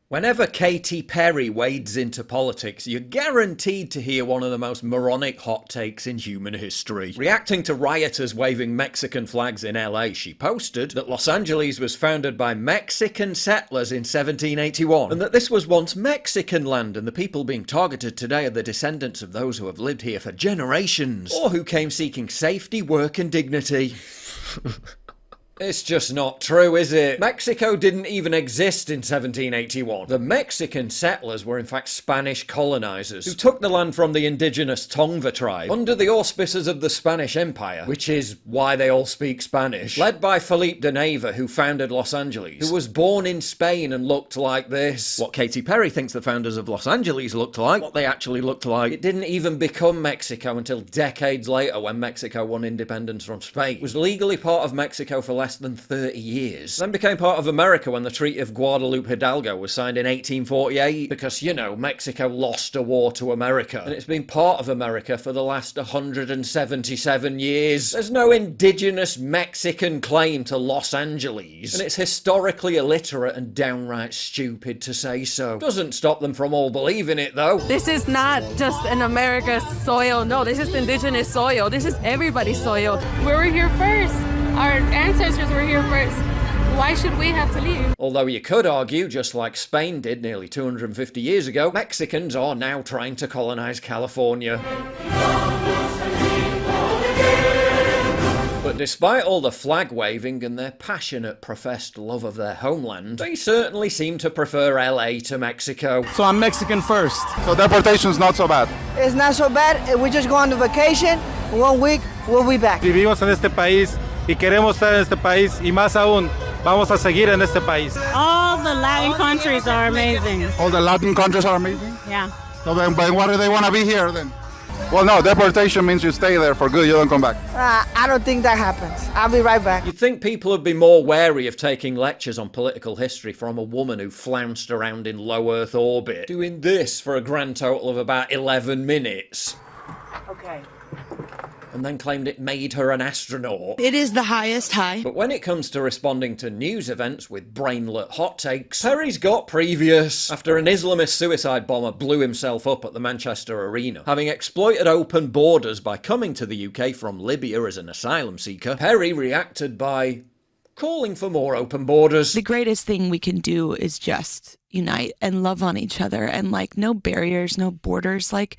Whenever Katy Perry wades into politics, you're guaranteed to hear one of the most moronic hot takes in human history. Reacting to rioters waving Mexican flags in LA, she posted that Los Angeles was founded by Mexican settlers in 1781, and that this was once Mexican land, and the people being targeted today are the descendants of those who have lived here for generations, or who came seeking safety, work, and dignity. It's just not true, is it? Mexico didn't even exist in 1781. The Mexican settlers were in fact Spanish colonizers who took the land from the indigenous Tongva tribe under the auspices of the Spanish Empire, which is why they all speak Spanish, led by Felipe de Nava, who founded Los Angeles, who was born in Spain and looked like this. What Katy Perry thinks the founders of Los Angeles looked like, what they actually looked like. It didn't even become Mexico until decades later, when Mexico won independence from Spain. It was legally part of Mexico for less than 30 years. Then became part of America when the Treaty of Guadalupe Hidalgo was signed in 1848, because, you know, Mexico lost a war to America, and it's been part of America for the last 177 years. There's no indigenous Mexican claim to Los Angeles, and it's historically illiterate and downright stupid to say so. Doesn't stop them from all believing it, though. This is not just an America's soil. No, this is indigenous soil. This is everybody's soil. We were here first. Our ancestors were here first. Why should we have to leave? Although you could argue, just like Spain did nearly 250 years ago, Mexicans are now trying to colonize California. But despite all the flag waving and their passionate professed love of their homeland, they certainly seem to prefer LA to Mexico. So I'm Mexican first. So deportation's not so bad. It's not so bad. We just go on vacation. 1 week, we'll be back. Vivimos en este país y queremos estar en este país y más aún, vamos a seguir en este país. All the Latin countries are amazing. All the Latin countries are amazing? Yeah. So then why do they want to be here then? Well, no, deportation means you stay there for good, you don't come back. I don't think that happens. I'll be right back. You'd think people would be more wary of taking lectures on political history from a woman who flounced around in low Earth orbit, doing this for a grand total of about 11 minutes. Okay. And then claimed it made her an astronaut. It is the highest high. But when it comes to responding to news events with brainlet hot takes, Perry's got previous. After an Islamist suicide bomber blew himself up at the Manchester Arena, having exploited open borders by coming to the UK from Libya as an asylum seeker, Perry reacted by calling for more open borders. The greatest thing we can do is just unite and love on each other, and like no barriers, no borders. Like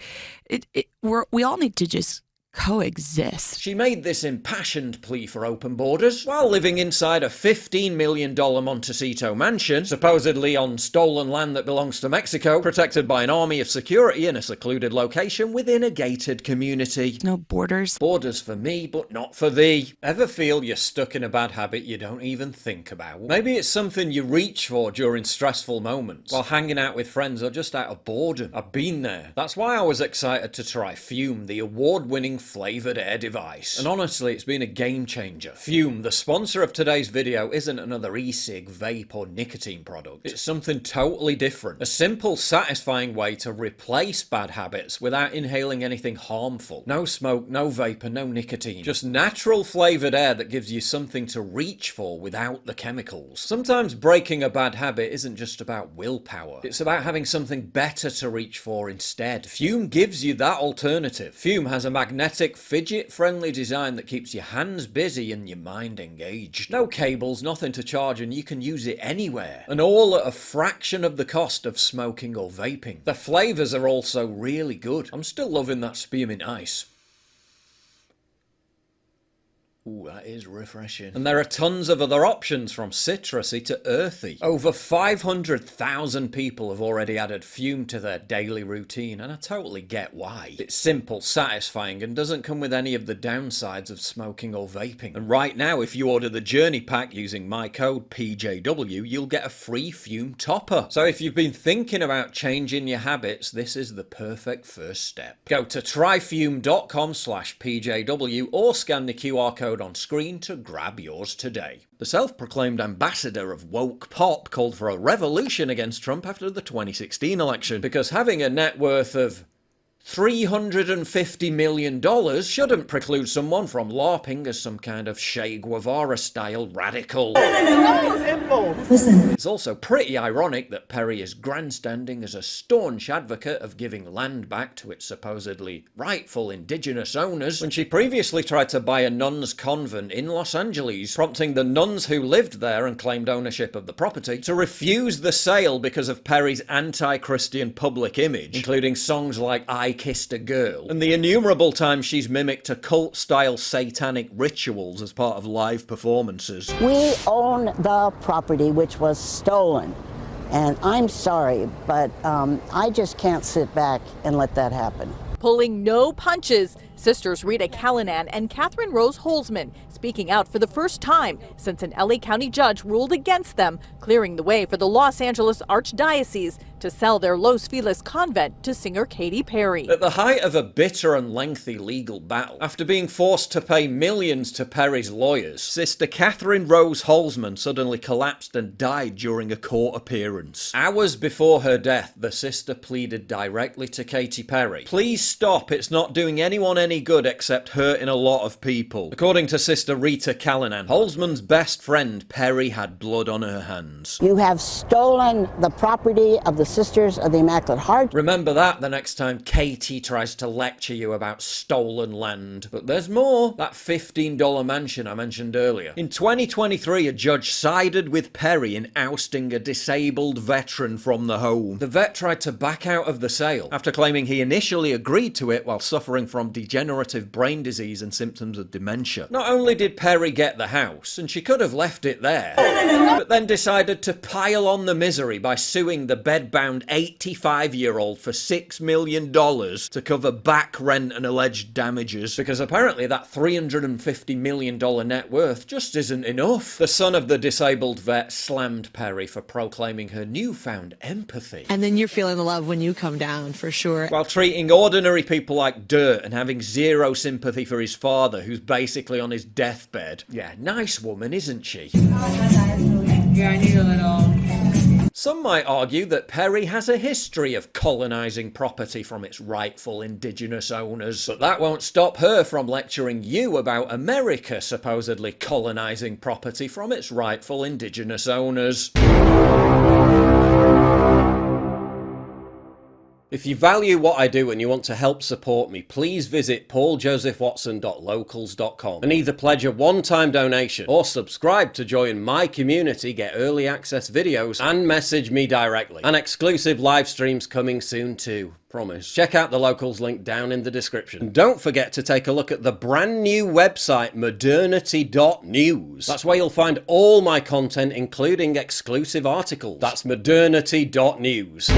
we all need to just coexist. She made this impassioned plea for open borders while living inside a $15 million Montecito mansion, supposedly on stolen land that belongs to Mexico, protected by an army of security in a secluded location within a gated community. No borders. Borders for me, but not for thee. Ever feel you're stuck in a bad habit you don't even think about? Maybe it's something you reach for during stressful moments, while hanging out with friends or just out of boredom. I've been there. That's why I was excited to try Fume, the award-winning flavoured air device. And honestly, it's been a game changer. Fume, the sponsor of today's video, isn't another e-cig, vape or nicotine product. It's something totally different. A simple, satisfying way to replace bad habits without inhaling anything harmful. No smoke, no vape and no nicotine. Just natural flavoured air that gives you something to reach for without the chemicals. Sometimes breaking a bad habit isn't just about willpower. It's about having something better to reach for instead. Fume gives you that alternative. Fume has a magnetic fidget-friendly design that keeps your hands busy and your mind engaged. No cables, nothing to charge, and you can use it anywhere. And all at a fraction of the cost of smoking or vaping. The flavours are also really good. I'm still loving that spearmint ice. Ooh, that is refreshing. And there are tons of other options, from citrusy to earthy. Over 500,000 people have already added Fume to their daily routine, and I totally get why. It's simple, satisfying, and doesn't come with any of the downsides of smoking or vaping. And right now, if you order the Journey Pack using my code PJW, you'll get a free Fume topper. So if you've been thinking about changing your habits, this is the perfect first step. Go to tryfume.com/PJW or scan the QR code on screen to grab yours today. The self-proclaimed ambassador of woke pop called for a revolution against Trump after the 2016 election, because having a net worth of $350 million shouldn't preclude someone from LARPing as some kind of Che Guevara-style radical. It's also pretty ironic that Perry is grandstanding as a staunch advocate of giving land back to its supposedly rightful indigenous owners when she previously tried to buy a nuns' convent in Los Angeles, prompting the nuns who lived there and claimed ownership of the property to refuse the sale because of Perry's anti-Christian public image, including songs like I Kissed a Girl, and the innumerable times she's mimicked occult-style satanic rituals as part of live performances. We own the property which was stolen, and I'm sorry, but I just can't sit back and let that happen. Pulling no punches, sisters Rita Callanan and Catherine Rose Holzman speaking out for the first time since an LA County judge ruled against them, clearing the way for the Los Angeles Archdiocese to sell their Los Feliz convent to singer Katy Perry. At the height of a bitter and lengthy legal battle, after being forced to pay millions to Perry's lawyers, Sister Catherine Rose Holzman suddenly collapsed and died during a court appearance. Hours before her death, the sister pleaded directly to Katy Perry, "Please stop, it's not doing anyone any good except hurting a lot of people." According to Sister Rita Callanan, Holzman's best friend Perry had blood on her hands. You have stolen the property of the Sisters of the Immaculate Heart. Remember that the next time Katie tries to lecture you about stolen land. But there's more. That $15 mansion I mentioned earlier. In 2023, a judge sided with Perry in ousting a disabled veteran from the home. The vet tried to back out of the sale after claiming he initially agreed to it while suffering from degenerative brain disease and symptoms of dementia. Not only did Perry get the house, and she could have left it there, but then decided to pile on the misery by suing the bedbound 85-year-old for $6 million to cover back rent and alleged damages, because apparently that $350 million net worth just isn't enough. The son of the disabled vet slammed Perry for proclaiming her newfound empathy. And then you're feeling the love when you come down, for sure. While treating ordinary people like dirt and having zero sympathy for his father, who's basically on his deathbed. Yeah, nice woman, isn't she? Yeah, I need a little. Some might argue that Perry has a history of colonising property from its rightful indigenous owners, but that won't stop her from lecturing you about America supposedly colonising property from its rightful indigenous owners. If you value what I do and you want to help support me, please visit pauljosephwatson.locals.com and either pledge a one-time donation or subscribe to join my community, get early access videos, and message me directly. And exclusive live streams coming soon too. Promise. Check out the Locals link down in the description. And don't forget to take a look at the brand new website, modernity.news. That's where you'll find all my content, including exclusive articles. That's modernity.news.